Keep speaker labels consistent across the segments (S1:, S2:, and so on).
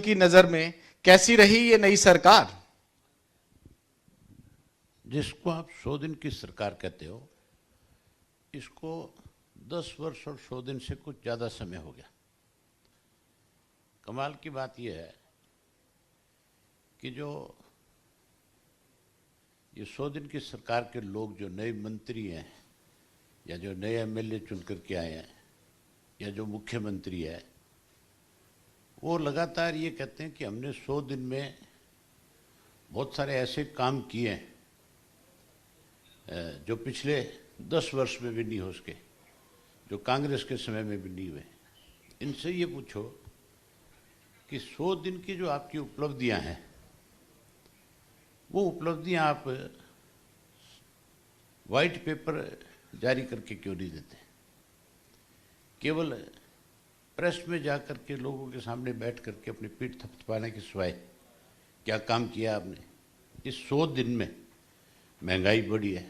S1: की नजर में कैसी रही ये नई सरकार?
S2: जिसको आप 100 दिन की सरकार कहते हो, इसको 10 वर्ष और 100 दिन से कुछ ज़्यादा समय हो गया। कमाल की बात यह है कि जो ये 100 दिन की सरकार के लोग, जो नए मंत्री हैं या जो नए एमएलए चुन करके आए हैं या जो मुख्यमंत्री है, वो लगातार ये कहते हैं कि हमने 100 दिन में बहुत सारे ऐसे काम किए हैं जो पिछले 10 वर्ष में भी नहीं हो सके, जो कांग्रेस के समय में भी नहीं हुए। इनसे ये पूछो कि 100 दिन की जो आपकी उपलब्धियां हैं, वो उपलब्धियां आप वाइट पेपर जारी करके क्यों नहीं देते? केवल प्रेस में जाकर के लोगों के सामने बैठ करके अपनी पीठ थपथपाने के सिवाय क्या काम किया आपने? इस 100 दिन में महंगाई बढ़ी है,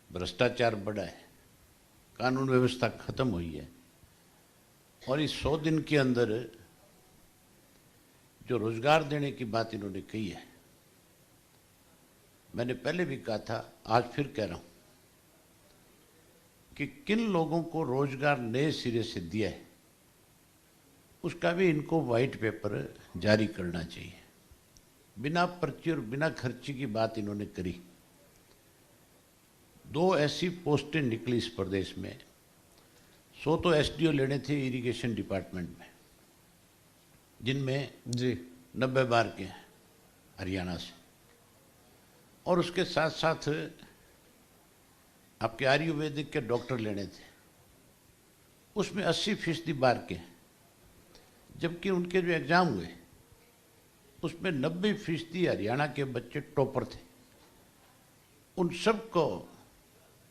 S2: भ्रष्टाचार बढ़ा है, कानून व्यवस्था खत्म हुई है, और इस 100 दिन के अंदर जो रोजगार देने की बात इन्होंने कही है, मैंने पहले भी कहा था, आज फिर कह रहा हूं कि किन लोगों को रोजगार नए सिरे से दिया है, उसका भी इनको वाइट पेपर जारी करना चाहिए। बिना पर्ची और बिना खर्ची की बात इन्होंने करी। 2 ऐसी पोस्टें निकली इस प्रदेश में, 100 तो एसडीओ लेने थे इरिगेशन डिपार्टमेंट में, जिनमें
S1: जी
S2: 90 बार के हैं हरियाणा से, और उसके साथ साथ आपके आयुर्वेदिक के डॉक्टर लेने थे, उसमें 80% बार के हैं, जबकि उनके जो एग्जाम हुए उसमें 90% हरियाणा के बच्चे टॉपर थे। उन सबको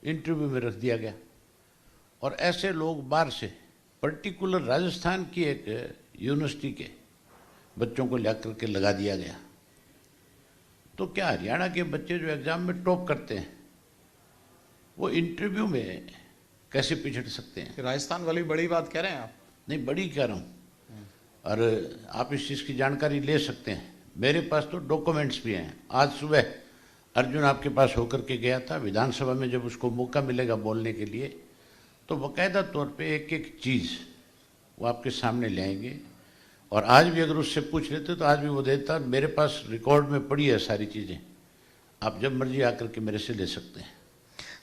S2: इंटरव्यू में रख दिया गया, और ऐसे लोग बाहर से, पर्टिकुलर राजस्थान की एक यूनिवर्सिटी के बच्चों को लेकर के लगा दिया गया। तो क्या हरियाणा के बच्चे जो एग्जाम में टॉप करते हैं, वो इंटरव्यू में कैसे पिछड़ सकते हैं?
S1: राजस्थान वाली बड़ी बात कह रहे हैं आप?
S2: नहीं, बड़ी कह रहा हूँ, और आप इस चीज़ की जानकारी ले सकते हैं। मेरे पास तो डॉक्यूमेंट्स भी हैं। आज सुबह अर्जुन आपके पास होकर के गया था विधानसभा में, जब उसको मौका मिलेगा बोलने के लिए तो बाकायदा तौर पे एक एक चीज़ वो आपके सामने ले आएंगे, और आज भी अगर उससे पूछ लेते तो आज भी वो देता। मेरे पास रिकॉर्ड में पड़ी है सारी चीज़ें, आप जब मर्जी आकर के मेरे से ले सकते हैं।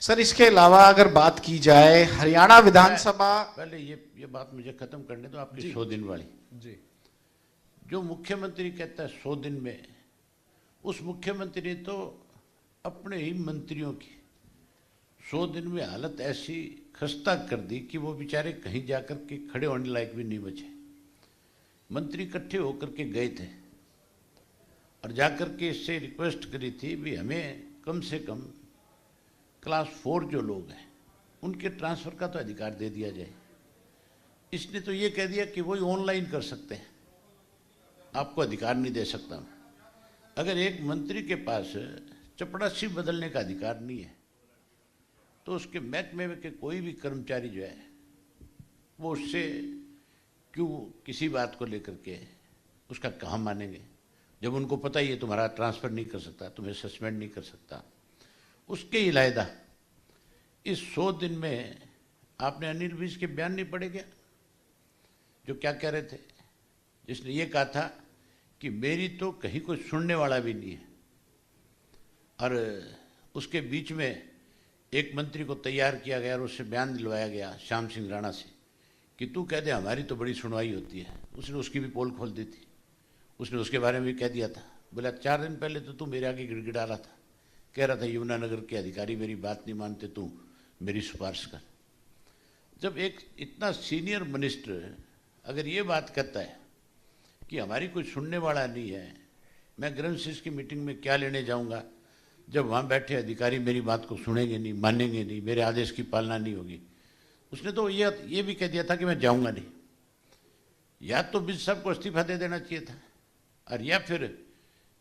S1: सर, इसके अलावा अगर बात की जाए हरियाणा विधानसभा,
S2: पहले ये बात मुझे खत्म करने दो, आपकी 100 दिन वाली।
S1: जी
S2: जो मुख्यमंत्री कहता है 100 दिन में, उस मुख्यमंत्री ने तो अपने ही मंत्रियों की 100 दिन में हालत ऐसी खस्ता कर दी कि वो बेचारे कहीं जाकर के खड़े होने लायक भी नहीं बचे। मंत्री इकट्ठे होकर के गए थे और जाकर के इससे रिक्वेस्ट करी थी भी हमें कम से कम क्लास 4 जो लोग हैं उनके ट्रांसफ़र का तो अधिकार दे दिया जाए। इसने तो ये कह दिया कि वही ऑनलाइन कर सकते हैं, आपको अधिकार नहीं दे सकता। अगर एक मंत्री के पास चपरासी बदलने का अधिकार नहीं है, तो उसके महकमे में के कोई भी कर्मचारी जो है वो उससे क्यों किसी बात को लेकर के उसका कहाँ मानेंगे, जब उनको पता ही है तुम्हारा ट्रांसफ़र नहीं कर सकता, तुम्हें सस्पेंड नहीं कर सकता। उसके इलायदा इस 100 दिन में आपने अनिल विज के बयान नहीं पढ़े क्या, जो क्या कह रहे थे, जिसने ये कहा था कि मेरी तो कहीं कोई सुनने वाला भी नहीं है, और उसके बीच में एक मंत्री को तैयार किया गया और उससे बयान दिलवाया गया श्याम सिंह राणा से कि तू कह दे हमारी तो बड़ी सुनवाई होती है। उसने उसकी भी पोल खोल दी थी, उसने उसके बारे में भी कह दिया था। बोला 4 दिन पहले तो तू मेरे आगे गिड़गिड़ा रहा था, कह रहा था यमुनानगर के अधिकारी मेरी बात नहीं मानते, तू मेरी सिफारिश कर। जब एक इतना सीनियर मिनिस्टर अगर ये बात कहता है कि हमारी कोई सुनने वाला नहीं है, मैं ग्रंसिस की मीटिंग में क्या लेने जाऊंगा जब वहाँ बैठे अधिकारी मेरी बात को सुनेंगे नहीं, मानेंगे नहीं, मेरे आदेश की पालना नहीं होगी। उसने तो ये भी कह दिया था कि मैं जाऊंगा नहीं। या तो विज साहब को इस्तीफा दे देना चाहिए था, और या फिर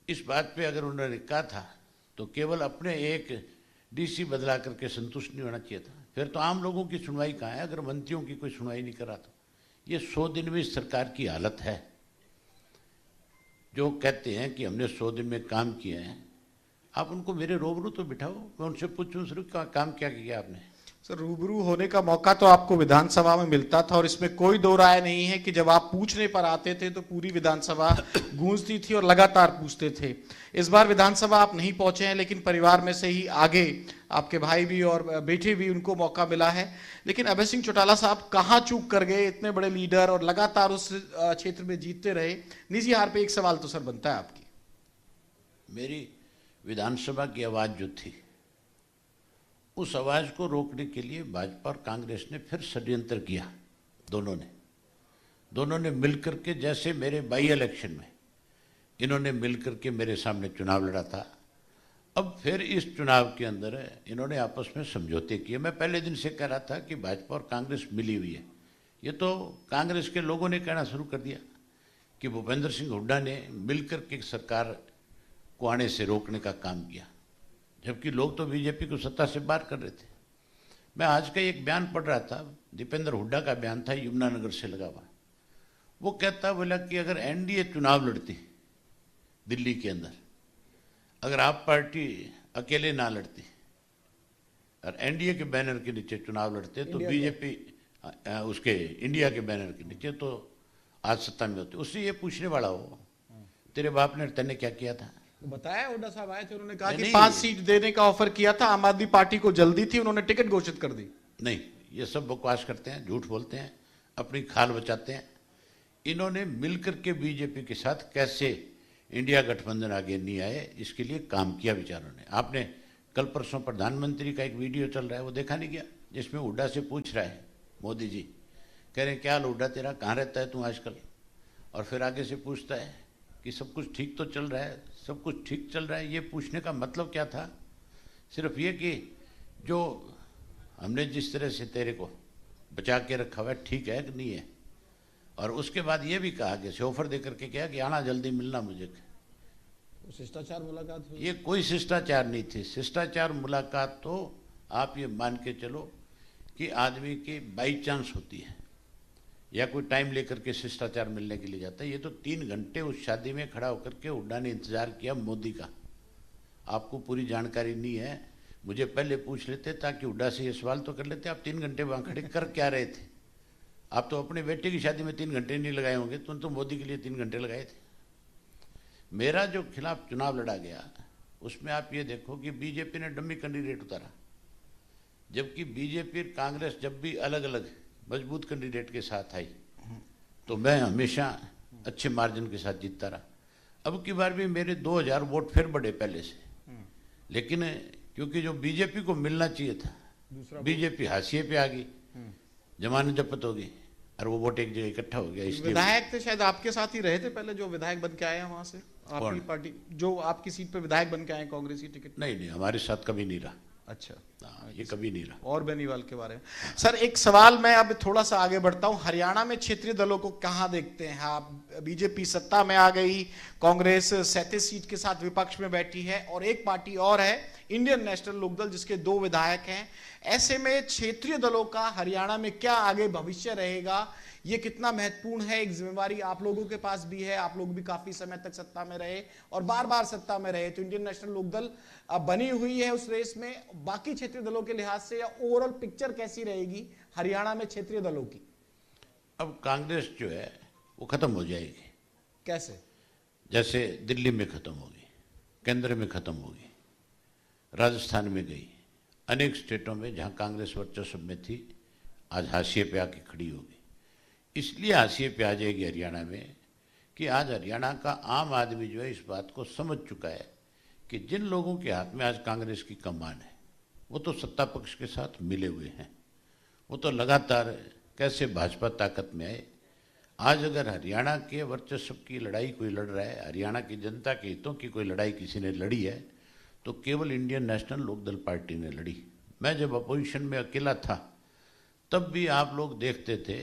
S2: इस बात पे अगर उन्होंने कहा था तो केवल अपने एक डीसी बदला करके संतुष्ट नहीं होना चाहिए था। फिर तो आम लोगों की सुनवाई कहाँ है, अगर मंत्रियों की कोई सुनवाई नहीं करा तो। ये 100 दिन में इस सरकार की हालत है। जो कहते हैं कि हमने 100 दिन में काम किए हैं, आप उनको मेरे रूबरू तो बिठाओ, मैं उनसे पूछूं सर काम क्या किया आपने।
S1: सर, रूबरू होने का मौका तो आपको विधानसभा में मिलता था और इसमें कोई दो राय नहीं है कि जब आप पूछने पर आते थे तो पूरी विधानसभा गूंजती थी और लगातार पूछते थे। इस बार विधानसभा आप नहीं पहुंचे हैं, लेकिन परिवार में से ही आगे आपके भाई भी और बेटे भी, उनको मौका मिला है। लेकिन अभय सिंह चौटाला साहब कहाँ चूक कर गए? इतने बड़े लीडर और लगातार उस क्षेत्र में जीतते रहे। निजी हार पे एक सवाल तो सर बनता है आपकी।
S2: मेरी विधानसभा की आवाज़ जो थी, उस आवाज़ को रोकने के लिए भाजपा और कांग्रेस ने फिर षड्यंत्र किया। दोनों ने मिलकर के, जैसे मेरे बाई इलेक्शन में इन्होंने मिलकर के मेरे सामने चुनाव लड़ा था, अब फिर इस चुनाव के अंदर इन्होंने आपस में समझौते किए। मैं पहले दिन से कह रहा था कि भाजपा और कांग्रेस मिली हुई है। ये तो कांग्रेस के लोगों ने कहना शुरू कर दिया कि भूपेंद्र सिंह हुड्डा ने मिलकर के सरकार को आने से रोकने का काम किया, जबकि लोग तो बीजेपी को सत्ता से बाहर कर रहे थे। मैं आज का एक बयान पढ़ रहा था, दीपेंद्र हुड्डा का बयान था, यमुनानगर से लगा हुआ। वो कहता बोला कि अगर एनडीए चुनाव लड़ती दिल्ली के अंदर, अगर आप पार्टी अकेले ना लड़ती और एनडीए के बैनर के नीचे चुनाव लड़ते, तो बीजेपी उसके इंडिया के बैनर के नीचे, तो आज सत्ता में होती। उससे ये पूछने वाला हो, तेरे बाप ने तने क्या किया था?
S1: बताया, हुड्डा साहब आए थे, उन्होंने कहा कि 5 सीट देने का ऑफर किया था। आम आदमी पार्टी को जल्दी थी, उन्होंने टिकट घोषित कर दी।
S2: नहीं, ये सब बकवास करते हैं, झूठ बोलते हैं, अपनी खाल बचाते हैं। इन्होंने मिलकर के बीजेपी के साथ कैसे इंडिया गठबंधन आगे नहीं आए, इसके लिए काम किया विचारों ने। आपने कल परसों प्रधानमंत्री का एक वीडियो चल रहा है, वो देखा नहीं गया, जिसमें हुड्डा से पूछ रहा है मोदी जी, कह रहे हैं क्या हुड्डा तेरा, कहाँ रहता है तू आजकल? और फिर आगे से पूछता है कि सब कुछ ठीक तो चल रहा है, सब कुछ ठीक चल रहा है। ये पूछने का मतलब क्या था? सिर्फ ये कि जो हमने जिस तरह से तेरे को बचा के रखा हुआ है, ठीक है कि नहीं है? और उसके बाद ये भी कहा कि ऑफर दे करके क्या कि आना जल्दी, मिलना मुझे।
S1: शिष्टाचार मुलाकात हुई?
S2: ये कोई शिष्टाचार नहीं थी। शिष्टाचार मुलाकात तो आप ये मान के चलो कि आदमी की बाई चांस होती है, या कोई टाइम लेकर के शिष्टाचार मिलने के लिए जाता है। ये तो 3 घंटे उस शादी में खड़ा होकर के हुड्डा ने इंतजार किया मोदी का। आपको पूरी जानकारी नहीं है, मुझे पहले पूछ लेते ताकि हुड्डा से ये सवाल तो कर लेते, आप 3 घंटे वहाँ खड़े कर क्या रहे थे? आप तो अपने बेटे की शादी में 3 घंटे नहीं लगाए होंगे, तुम तो मोदी के लिए 3 घंटे लगाए थे। मेरा जो खिलाफ चुनाव लड़ा गया, उसमें आप ये देखो कि बीजेपी ने डम्मी कैंडिडेट उतारा, जबकि बीजेपी और कांग्रेस जब भी अलग अलग मजबूत कैंडिडेट के साथ आई तो मैं हमेशा अच्छे मार्जिन के साथ जीतता रहा। अब की बार भी मेरे 2000 वोट फिर बढ़े पहले से, लेकिन क्योंकि जो बीजेपी को मिलना चाहिए था, बीजेपी हाशिए पे आ गई, जमानत जब्त हो गई और वो वोट एक जगह इकट्ठा हो गया। इसलिए
S1: विधायक थे शायद आपके साथ ही रहे थे पहले, जो विधायक बन के आए हैं वहां से, आपकी पार्टी जो आपकी सीट पे विधायक बन के आए कांग्रेसी टिकट?
S2: नहीं, हमारे साथ कभी नहीं रहा।
S1: अच्छा,
S2: ये कभी नहीं रहा।
S1: और बेनीवाल के बारे में सर एक सवाल, मैं अब थोड़ा सा आगे बढ़ता हूं। हरियाणा में क्षेत्रीय दलों को कहां देखते हैं आप? बीजेपी सत्ता में आ गई, कांग्रेस 37 सीट के साथ विपक्ष में बैठी है, और एक पार्टी और है इंडियन नेशनल लोकदल, जिसके 2 विधायक हैं। ऐसे में क्षेत्रीय दलों का हरियाणा में क्या आगे भविष्य रहेगा? ये कितना महत्वपूर्ण है? एक जिम्मेवारी आप लोगों के पास भी है, आप लोग भी काफी समय तक सत्ता में रहे और बार बार सत्ता में रहे, तो इंडियन नेशनल लोकदल बनी हुई है उस रेस में। बाकी क्षेत्रीय दलों के लिहाज से या ओवरऑल पिक्चर कैसी रहेगी हरियाणा में क्षेत्रीय दलों की?
S2: अब कांग्रेस जो है वो खत्म हो जाएगी।
S1: कैसे?
S2: जैसे दिल्ली में खत्म होगी, केंद्र में खत्म होगी, राजस्थान में गई, अनेक स्टेटों में जहां कांग्रेस वर्चस्व में थी आज हाशिए पे आके खड़ी होगी। इसलिए हाशिए पे आ जाएगी हरियाणा में कि आज हरियाणा का आम आदमी जो है इस बात को समझ चुका है कि जिन लोगों के हाथ में आज कांग्रेस की कमान है वो तो सत्ता पक्ष के साथ मिले हुए हैं, वो तो लगातार कैसे भाजपा ताकत में आए। आज अगर हरियाणा के वर्चस्व की लड़ाई कोई लड़ रहा है, हरियाणा की जनता के हितों की कोई लड़ाई किसी ने लड़ी है, तो केवल इंडियन नेशनल लोकदल पार्टी ने लड़ी। मैं जब अपोजिशन में अकेला था तब भी आप लोग देखते थे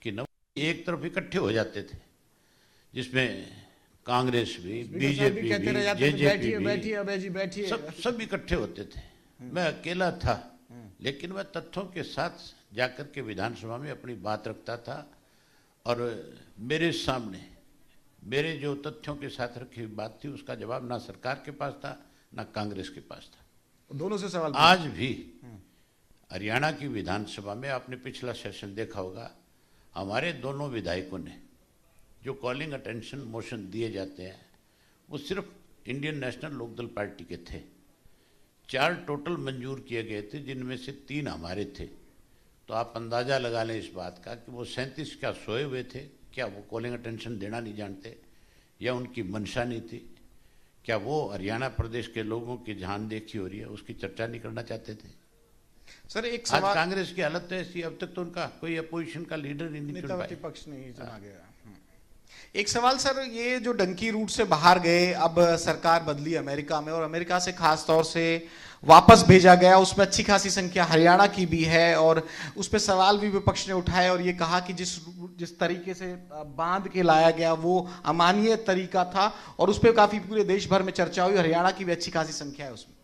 S2: कि न एक तरफ इकट्ठे हो जाते थे, जिसमें कांग्रेस भी, बीजेपी भी, जेजेपी भी, सब इकट्ठे होते थे। मैं अकेला था, लेकिन मैं तथ्यों के साथ जाकर के विधानसभा में अपनी बात रखता था और मेरे सामने मेरे जो तथ्यों के साथ रखी हुई बात थी उसका जवाब ना सरकार के पास था ना कांग्रेस के पास था।
S1: दोनों से सवाल
S2: आज भी हरियाणा की विधानसभा में आपने पिछला सेशन देखा होगा, हमारे दोनों विधायकों ने जो कॉलिंग अटेंशन मोशन दिए जाते हैं वो सिर्फ इंडियन नेशनल लोकदल पार्टी के थे। 4 टोटल मंजूर किए गए थे जिनमें से 3 हमारे थे। तो आप अंदाजा लगा लें इस बात का कि वो 37 क्या सोए हुए थे, क्या वो कॉलिंग अटेंशन देना नहीं जानते या उनकी मंशा नहीं थी, क्या वो हरियाणा प्रदेश के लोगों की जहान देखी हो रही है उसकी चर्चा नहीं करना चाहते थे।
S1: सर एक
S2: आज
S1: सवाल,
S2: कांग्रेस की हालत तो ऐसी, अब तक तो उनका कोई अपोजिशन का लीडर ही नहीं चुन
S1: नेता
S2: पाया।
S1: प्रतिपक्ष नहीं चुना गया। एक सवाल सर, ये जो डंकी रूट से बाहर गए, अब सरकार बदली अमेरिका में और अमेरिका से खास तौर से वापस भेजा गया, उसमें अच्छी खासी संख्या हरियाणा की भी है और उस पर सवाल भी विपक्ष ने उठाए और ये कहा कि जिस तरीके से बांध के लाया गया वो अमानवीय तरीका था और उस पर काफी पूरे देश भर में चर्चा हुई। हरियाणा की भी अच्छी खासी संख्या है उसमें।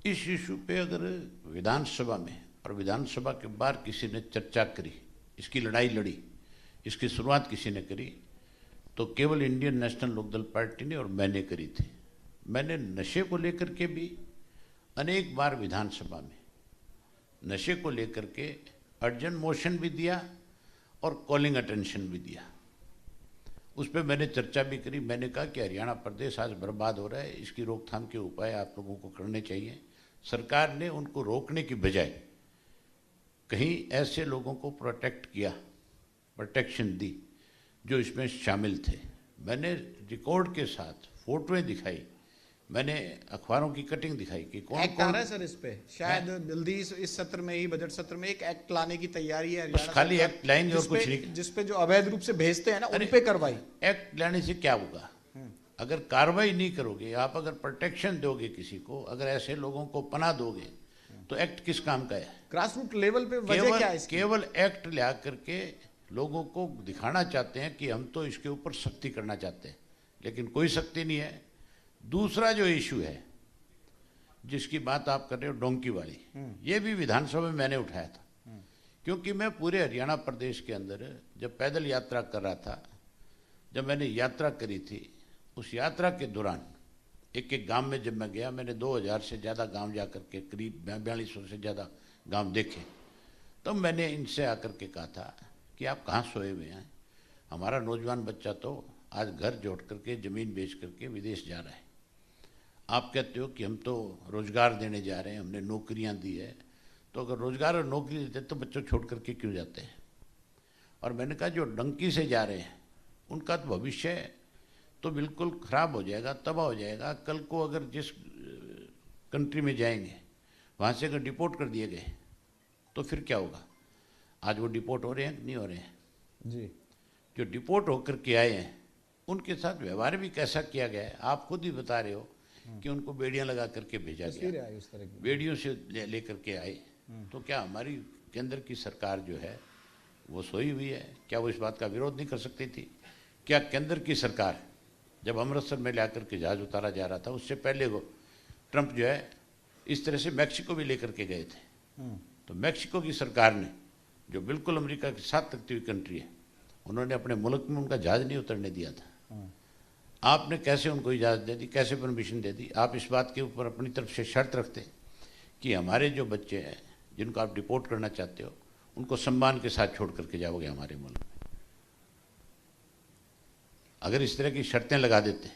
S2: इस इशू पे अगर विधानसभा में और विधानसभा के बाहर किसी ने चर्चा करी, इसकी लड़ाई लड़ी, इसकी शुरुआत किसी ने करी तो केवल इंडियन नेशनल लोकदल पार्टी ने और मैंने करी थी। मैंने नशे को लेकर के भी अनेक बार विधानसभा में नशे को लेकर के अर्जेंट मोशन भी दिया और कॉलिंग अटेंशन भी दिया। उस पर मैंने चर्चा भी करी। मैंने कहा कि हरियाणा प्रदेश आज बर्बाद हो रहा है, इसकी रोकथाम के उपाय आप लोगों को करने चाहिए। सरकार ने उनको रोकने की बजाय कहीं ऐसे लोगों को प्रोटेक्ट किया, प्रोटेक्शन दी जो इसमें शामिल थे। मैंने रिकॉर्ड के साथ फोटोएं दिखाई, मैंने अखबारों की कटिंग दिखाई कि कौन
S1: एक्ट आ रहा है सर इस पे, शायद जल्दी इस सत्र में ही, बजट सत्र में एक एक्ट लाने की तैयारी है
S2: बस खाली एक्ट लाएंगे और कुछ नहीं।
S1: जिसपे जो अवैध रूप से भेजते हैं ना उन पे कार्रवाई।
S2: एक्ट लाने से क्या होगा? अगर कार्रवाई नहीं करोगे, आप अगर प्रोटेक्शन दोगे किसी को, अगर ऐसे लोगों को पनाह दोगे तो एक्ट किस काम का है?
S1: ग्रास रूट लेवल पे वजह क्या है इसकी?
S2: केवल एक्ट ला करके लोगों को दिखाना चाहते हैं कि हम तो इसके ऊपर सख्ती करना चाहते हैं, लेकिन कोई सख्ती नहीं है। दूसरा जो इशू है जिसकी बात आप कर रहे हो, डोंकी वाली, ये भी विधानसभा में मैंने उठाया था क्योंकि मैं पूरे हरियाणा प्रदेश के अंदर जब पैदल यात्रा कर रहा था, जब मैंने यात्रा करी थी, उस यात्रा के दौरान एक एक गांव में जब मैं गया, मैंने 2000 से ज़्यादा गांव जाकर के करीब 4200 से ज़्यादा गांव देखे। तब मैंने इनसे आकर के कहा था कि आप कहाँ सोए हुए हैं? हमारा नौजवान बच्चा तो आज घर जोड़ करके ज़मीन बेच करके विदेश जा रहा है। आप कहते हो कि हम तो रोज़गार देने जा रहे हैं, हमने नौकरियां दी है, तो अगर रोज़गार और नौकरी देते तो बच्चों छोड़ करके क्यों जाते हैं? और मैंने कहा जो डंकी से जा रहे हैं उनका तो भविष्य तो बिल्कुल ख़राब हो जाएगा, तबाह हो जाएगा। कल को अगर जिस कंट्री में जाएंगे वहाँ से अगर डिपोर्ट कर दिए गए तो फिर क्या होगा? आज वो डिपोर्ट हो रहे हैं कि नहीं हो रहे हैं? जी। जो डिपोर्ट होकर के आए हैं उनके साथ व्यवहार भी कैसा किया गया है? आप खुद ही बता रहे हो कि उनको बेड़ियां लगा करके भेजा गया, उस तरह की बेड़ियों से लेकर के आए। तो क्या हमारी केंद्र की सरकार जो है वो सोई हुई है? क्या वो इस बात का विरोध नहीं कर सकती थी? क्या केंद्र की सरकार जब अमृतसर में लाकर के जहाज उतारा जा रहा था, उससे पहले वो ट्रंप जो है इस तरह से मैक्सिको भी लेकर के गए थे, तो मैक्सिको की सरकार ने, जो बिल्कुल अमेरिका के साथ लगती हुई कंट्री है, उन्होंने अपने मुल्क में उनका जहाज नहीं उतरने दिया था। आपने कैसे उनको इजाज़त दे दी, कैसे परमिशन दे दी? आप इस बात के ऊपर अपनी तरफ से शर्त रखते कि हमारे जो बच्चे हैं जिनको आप डिपोर्ट करना चाहते हो उनको सम्मान के साथ छोड़ करके जाओगे हमारे मुल्क में। अगर इस तरह की शर्तें लगा देते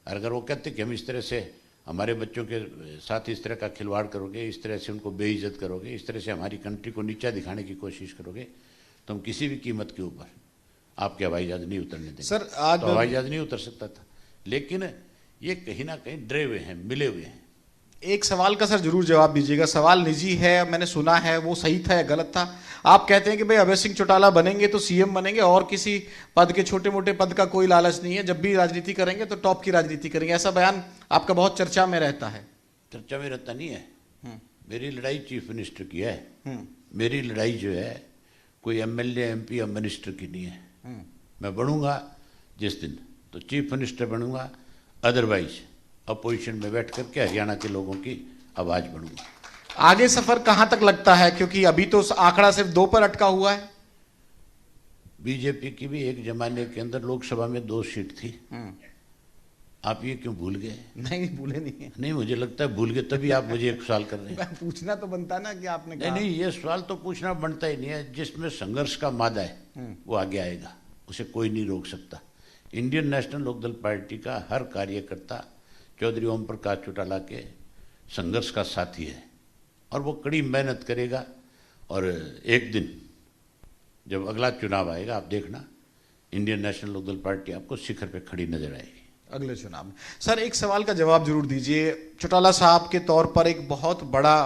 S2: और अगर वो कहते कि हम इस तरह से हमारे बच्चों के साथ इस तरह का खिलवाड़ करोगे, इस तरह से उनको बेइज्जत करोगे, इस तरह से हमारी कंट्री को नीचा दिखाने की कोशिश करोगे, तो हम किसी भी कीमत के ऊपर आपके हवाई जहाज नहीं उतरने देंगे।
S1: सर आज
S2: तो हवाई जहाज नहीं उतर सकता था, लेकिन ये कहीं ना कहीं डरे हुए हैं, मिले हुए हैं।
S1: एक सवाल का सर जरूर जवाब दीजिएगा, सवाल निजी है, मैंने सुना है, वो सही था या गलत था? आप कहते हैं कि भाई अभय सिंह चौटाला बनेंगे तो सीएम बनेंगे और किसी पद के, छोटे मोटे पद का कोई लालच नहीं है, जब भी राजनीति करेंगे तो टॉप की राजनीति करेंगे, ऐसा बयान आपका बहुत चर्चा में रहता है।
S2: चर्चा में रहता नहीं है। मेरी लड़ाई चीफ मिनिस्टर की है। मेरी लड़ाई जो है कोई एमएलए, एमपी या मिनिस्टर की नहीं है। मैं बनूंगा जिस दिन तो चीफ मिनिस्टर बनूंगा, अदरवाइज अपोजिशन में बैठ करके हरियाणा के लोगों की आवाज बनूंगा।
S1: आगे सफर कहां तक लगता है, क्योंकि अभी तो आंकड़ा सिर्फ 2 पर अटका हुआ है?
S2: बीजेपी की भी एक जमाने के अंदर लोकसभा में 2 सीट थी। आप ये क्यों भूल गए?
S1: नहीं, भूले नहीं है।
S2: नहीं, मुझे लगता है भूल गए, तभी आप मुझे एक सवाल कर रहे हैं।
S1: पूछना तो बनता ना कि आपने
S2: नहीं
S1: कहा।
S2: नहीं, ये सवाल तो पूछना बनता ही नहीं है। जिसमें संघर्ष का मादा है वो आगे आएगा, उसे कोई नहीं रोक सकता। इंडियन नेशनल लोकदल पार्टी का हर कार्यकर्ता चौधरी ओम प्रकाश चौटाला के संघर्ष का साथी है और वो कड़ी मेहनत करेगा। और एक दिन जब अगला चुनाव आएगा, आप देखना, इंडियन नेशनल लोकदल पार्टी आपको शिखर पे खड़ी नजर आएगी
S1: अगले चुनाव में। सर, एक सवाल का जवाब जरूर दीजिए। चौटाला साहब के तौर पर एक बहुत बड़ा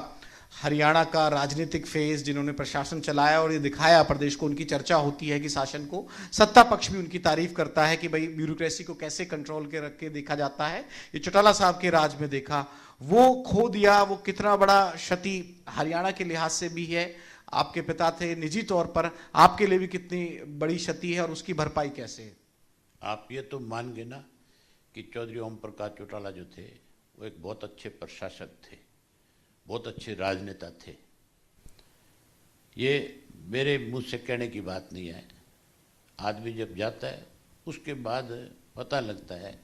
S1: हरियाणा का राजनीतिक फेज जिन्होंने प्रशासन चलाया और ये दिखाया प्रदेश को, उनकी चर्चा होती है कि शासन को, सत्ता पक्ष भी उनकी तारीफ करता है कि भाई ब्यूरोक्रेसी को कैसे कंट्रोल के रख के देखा जाता है। ये चौटाला साहब के राज में देखा, वो खो दिया। वो कितना बड़ा क्षति हरियाणा के लिहाज से भी है, आपके पिता थे, निजी तौर पर आपके लिए भी कितनी बड़ी क्षति है और उसकी भरपाई कैसे है?
S2: आप ये तो मान गए ना कि चौधरी ओम प्रकाश चौटाला जो थे वो एक बहुत अच्छे प्रशासक थे, बहुत अच्छे राजनेता थे। ये मेरे मुंह से कहने की बात नहीं है। आदमी जब जाता है उसके बाद पता लगता है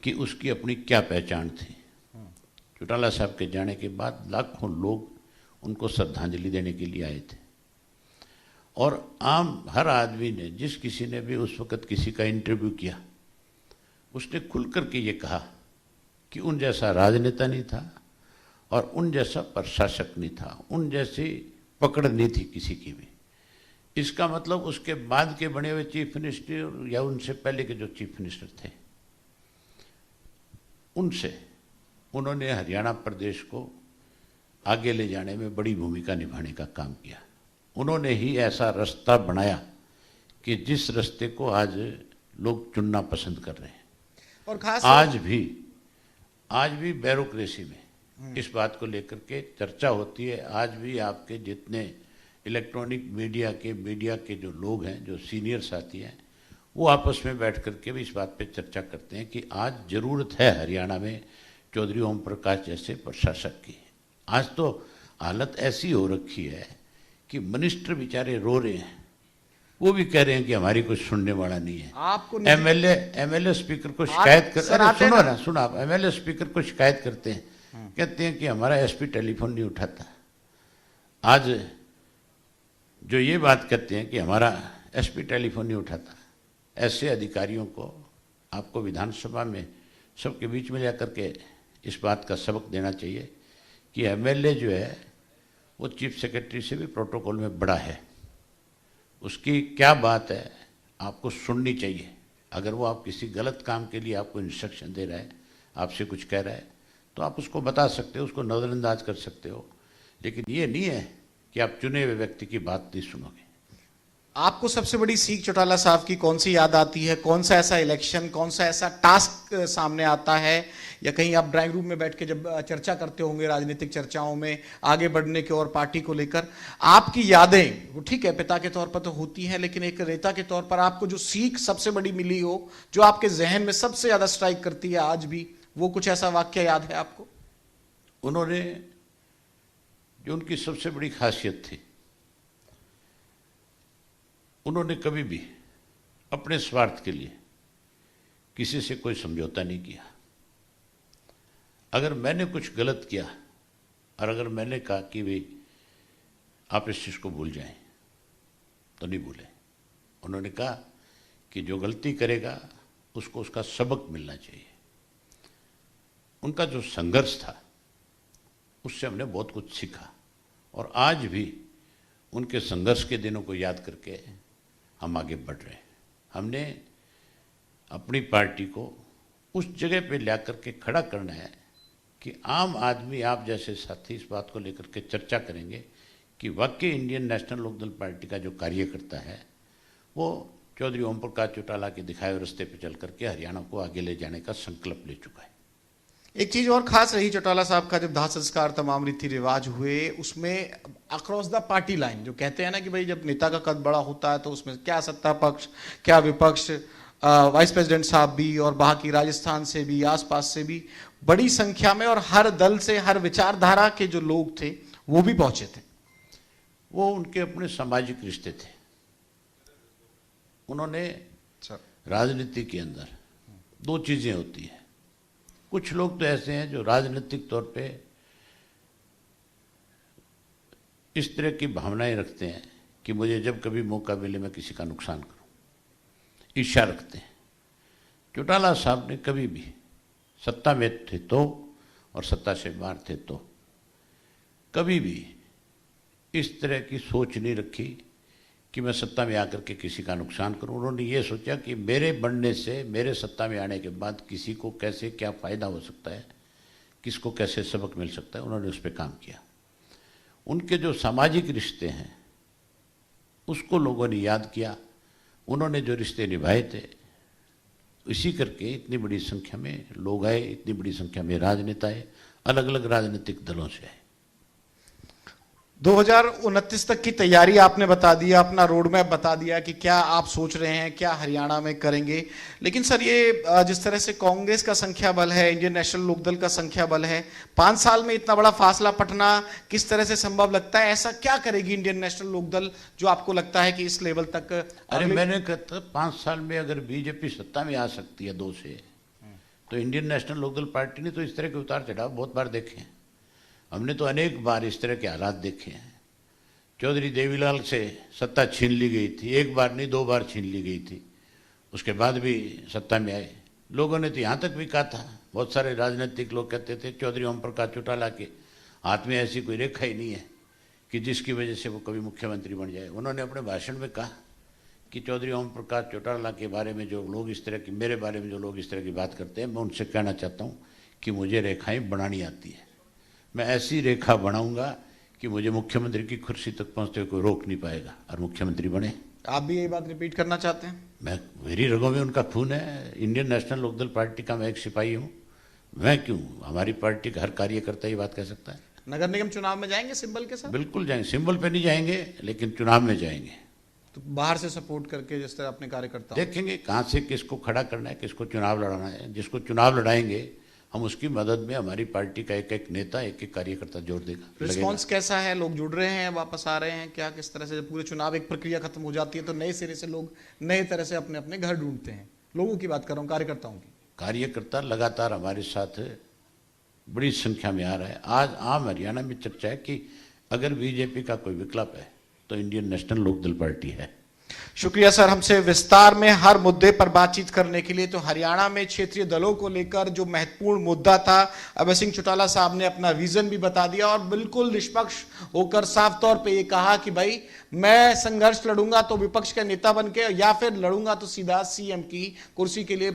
S2: कि उसकी अपनी क्या पहचान थी। चौटाला साहब के जाने के बाद लाखों लोग उनको श्रद्धांजलि देने के लिए आए थे और आम हर आदमी ने, जिस किसी ने भी उस वक़्त किसी का इंटरव्यू किया, उसने खुल कर के ये कहा कि उन जैसा राजनेता नहीं था और उन जैसा प्रशासक नहीं था, उन जैसी पकड़ नहीं थी किसी की भी। इसका मतलब उसके बाद के बने हुए चीफ मिनिस्टर या उनसे पहले के जो चीफ मिनिस्टर थे, उनसे उन्होंने हरियाणा प्रदेश को आगे ले जाने में बड़ी भूमिका निभाने का काम किया। उन्होंने ही ऐसा रास्ता बनाया कि जिस रास्ते को आज लोग चुनना पसंद कर रहे हैं।
S1: और खास
S2: आज भी ब्यूरोक्रेसी में इस बात को लेकर के चर्चा होती है। आज भी आपके जितने इलेक्ट्रॉनिक मीडिया के जो लोग हैं, जो सीनियर साथी हैं, वो आपस में बैठ करके भी इस बात पे चर्चा करते हैं कि आज ज़रूरत है हरियाणा में चौधरी ओम प्रकाश जैसे प्रशासक की। आज तो हालत ऐसी हो रखी है कि मिनिस्टर बेचारे रो रहे हैं, वो भी कह रहे हैं कि हमारी कुछ सुनने वाला नहीं है।
S1: आपको
S2: एमएलए स्पीकर को शिकायत कर, अरे सुनो आप, एमएलए स्पीकर को शिकायत करते हैं, कहते हैं कि हमारा एसपी टेलीफोन नहीं उठाता। आज जो ये बात कहते हैं कि हमारा एसपी टेलीफोन नहीं उठाता, ऐसे अधिकारियों को आपको विधानसभा में सबके बीच में जाकर के इस बात का सबक देना चाहिए कि एमएलए जो है वो चीफ सेक्रेटरी से भी प्रोटोकॉल में बड़ा है। उसकी क्या बात है आपको सुननी चाहिए। अगर वो आप किसी गलत काम के लिए आपको इंस्ट्रक्शन दे रहा है, आपसे कुछ कह रहा है, तो आप उसको बता सकते हो, उसको नज़रअंदाज कर सकते हो। लेकिन ये नहीं है कि आप चुने हुए व्यक्ति की बात नहीं सुनोगे।
S1: आपको सबसे बड़ी सीख चौटाला साहब की कौन सी याद आती है? कौन सा ऐसा इलेक्शन, कौन सा ऐसा टास्क सामने आता है, या कहीं आप ड्राइंग रूम में बैठ के जब चर्चा करते होंगे राजनीतिक चर्चाओं में आगे बढ़ने की और पार्टी को लेकर, आपकी यादें, वो ठीक है पिता के तौर पर तो होती हैं, लेकिन एक नेता के तौर पर आपको जो सीख सबसे बड़ी मिली हो, जो आपके जहन में सबसे ज्यादा स्ट्राइक करती है आज भी, वो कुछ ऐसा वाक्य याद है आपको?
S2: उन्होंने, जो उनकी सबसे बड़ी खासियत थी, उन्होंने कभी भी अपने स्वार्थ के लिए किसी से कोई समझौता नहीं किया। अगर मैंने कुछ गलत किया और अगर मैंने कहा कि भाई आप इस चीज़ को भूल जाएं, तो नहीं भूले। उन्होंने कहा कि जो गलती करेगा उसको उसका सबक मिलना चाहिए। उनका जो संघर्ष था उससे हमने बहुत कुछ सीखा और आज भी उनके संघर्ष के दिनों को याद करके हम आगे बढ़ रहे हैं। हमने अपनी पार्टी को उस जगह पे ला करके खड़ा करना है कि आम आदमी, आप जैसे साथी इस बात को लेकर के चर्चा करेंगे कि वाकई इंडियन नेशनल लोकदल पार्टी का जो कार्यकर्ता है वो चौधरी ओम प्रकाश चौटाला के दिखाए हुए रास्ते पे चल करके हरियाणा को आगे ले जाने का संकल्प ले चुका है।
S1: एक चीज और खास रही चौटाला साहब का, जब दाह संस्कार तमाम रीति रिवाज हुए, उसमें अक्रॉस द पार्टी लाइन जो कहते हैं ना कि भाई जब नेता का कद बड़ा होता है तो उसमें क्या सत्ता पक्ष क्या विपक्ष, वाइस प्रेसिडेंट साहब भी और बाकी राजस्थान से भी, आसपास से भी बड़ी संख्या में और हर दल से, हर विचारधारा के जो लोग थे वो भी पहुंचे थे।
S2: वो उनके अपने सामाजिक रिश्ते थे। उन्होंने
S1: सर
S2: राजनीति के अंदर दो चीजें होती हैं। कुछ लोग तो ऐसे हैं जो राजनीतिक तौर पे इस तरह की भावनाएं रखते हैं कि मुझे जब कभी मौका मिले मैं किसी का नुकसान करूं, ईर्ष्या रखते हैं। चौटाला साहब ने कभी भी सत्ता में थे तो और सत्ता से बाहर थे तो कभी भी इस तरह की सोच नहीं रखी कि मैं सत्ता में आकर के किसी का नुकसान करूं। उन्होंने ये सोचा कि मेरे बनने से, मेरे सत्ता में आने के बाद किसी को कैसे क्या फ़ायदा हो सकता है, किसको कैसे सबक मिल सकता है, उन्होंने उस पर काम किया। उनके जो सामाजिक रिश्ते हैं उसको लोगों ने याद किया, उन्होंने जो रिश्ते निभाए थे, इसी करके इतनी बड़ी संख्या में लोग आए, इतनी बड़ी संख्या में राजनेता आए, अलग अलग राजनीतिक दलों से आए।
S1: 2029 तक की तैयारी आपने बता दिया, अपना रोड मैप बता दिया कि क्या आप सोच रहे हैं, क्या हरियाणा में करेंगे। लेकिन सर ये जिस तरह से कांग्रेस का संख्या बल है, इंडियन नेशनल लोकदल का संख्या बल है, 5 साल में इतना बड़ा फासला पटना किस तरह से संभव लगता है? ऐसा क्या करेगी इंडियन नेशनल लोकदल जो आपको लगता है कि इस लेवल तक?
S2: अरे मैंने कहता 5 साल में अगर बीजेपी सत्ता में आ सकती है 2 से, तो इंडियन नेशनल लोकदल पार्टी ने तो इस तरह के उतार चढ़ाव बहुत बार देखे हैं। हमने तो अनेक बार इस तरह के हालात देखे हैं। चौधरी देवीलाल से सत्ता छीन ली गई थी, 1 बार नहीं 2 बार छीन ली गई थी, उसके बाद भी सत्ता में आए। लोगों ने तो यहाँ तक भी कहा था, बहुत सारे राजनीतिक लोग कहते थे चौधरी ओम प्रकाश चौटाला के हाथ में ऐसी कोई रेखा ही नहीं है कि जिसकी वजह से वो कभी मुख्यमंत्री बन जाए। उन्होंने अपने भाषण में कहा कि चौधरी ओम प्रकाश चौटाला के बारे में जो लोग इस तरह की, मेरे बारे में जो लोग इस तरह की बात करते हैं, मैं उनसे कहना चाहता हूँ कि मुझे रेखाएं बनानी आती है। मैं ऐसी रेखा बनाऊंगा कि मुझे मुख्यमंत्री की कुर्सी तक पहुंचते हुए कोई रोक नहीं पाएगा और मुख्यमंत्री बने।
S1: आप भी यही बात रिपीट करना चाहते हैं?
S2: मैं, मेरी रगों में उनका खून है। इंडियन नेशनल लोकदल पार्टी का मैं एक सिपाही हूँ। मैं क्यों, हमारी पार्टी का हर कार्यकर्ता ये बात कह सकता है।
S1: नगर निगम चुनाव में जाएंगे सिंबल के साथ?
S2: बिल्कुल जाएंगे, सिंबल पे नहीं जाएंगे लेकिन चुनाव में जाएंगे।
S1: तो बाहर से सपोर्ट करके जिस तरह अपने कार्यकर्ता
S2: देखेंगे कहाँ से किसको खड़ा करना है, किसको चुनाव लड़ाना है। जिसको चुनाव लड़ाएंगे हम उसकी मदद में हमारी पार्टी का एक एक नेता, एक एक कार्यकर्ता जोड़ देगा।
S1: रिस्पांस कैसा है? लोग जुड़ रहे हैं, वापस आ रहे हैं क्या? किस तरह से जब पूरे चुनाव एक प्रक्रिया खत्म हो जाती है तो नए सिरे से लोग नए तरह से अपने अपने घर ढूंढते हैं? लोगों की बात कर रहा हूँ, कार्यकर्ताओं की।
S2: कार्यकर्ता लगातार हमारे साथ बड़ी संख्या में आ रहा है। आज आम हरियाणा में चर्चा है कि अगर बीजेपी का कोई विकल्प है तो इंडियन नेशनल लोकदल पार्टी है।
S1: शुक्रिया सर, हमसे विस्तार में हर मुद्दे पर बातचीत करने के लिए। तो हरियाणा में क्षेत्रीय दलों को लेकर जो महत्वपूर्ण मुद्दा था, अभय सिंह चौटाला साहब ने अपना विजन भी बता दिया और बिल्कुल निष्पक्ष होकर साफ तौर पे ये कहा कि भाई मैं संघर्ष लड़ूंगा तो विपक्ष के नेता बन के, या फिर लड़ूंगा तो सीधा सीएम की कुर्सी के लिए।